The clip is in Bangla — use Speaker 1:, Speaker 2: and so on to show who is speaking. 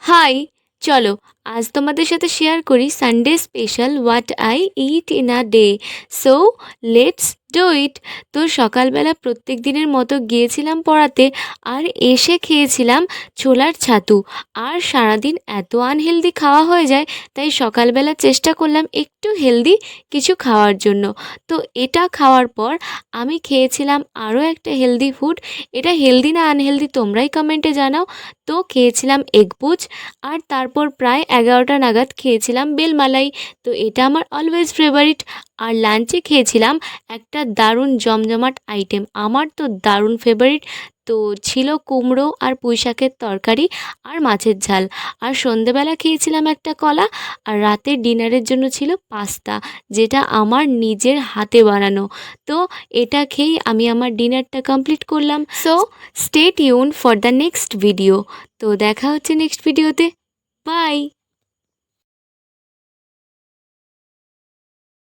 Speaker 1: হাই, চলো আজ তোমাদের সাথে শেয়ার করি Sunday special what I it in a day. So let's do it. তো সকালবেলা প্রত্যেক দিনের মতো গিয়েছিলাম পড়াতে, আর এসে খেয়েছিলাম ছোলার ছাতু। আর সারাদিন এত আনহেলদি খাওয়া হয়ে যায়, তাই সকালবেলা চেষ্টা করলাম একটু হেলদি কিছু খাওয়ার জন্য। তো এটা খাওয়ার পর আমি খেয়েছিলাম আরও একটা হেলদি ফুড। এটা হেলদি না আনহেলদি তোমরাই কমেন্টে জানাও। তো খেয়েছিলাম এগপুচ, আর তারপর প্রায় 11টা নাগাদ খেয়েছিলাম বেলমালাই। তো এটা আমার অলওয়েজ ফেভারিট। আর লাঞ্চে খেয়েছিলাম একটা দারুণ জমজমাট আইটেম, আমার তো দারুণ ফেভারিট। তো ছিল কুমড়ো আর পুঁই শাকের তরকারি আর মাছের ঝাল। আর সন্ধেবেলা খেয়েছিলাম একটা কলা। আর রাতের ডিনারের জন্য ছিল পাস্তা, যেটা আমার নিজের হাতে বানানো। তো এটা খেয়েই আমি আমার ডিনারটা কমপ্লিট করলাম। So stay tune for the next video. তো দেখা হচ্ছে নেক্সট ভিডিওতে। বাই।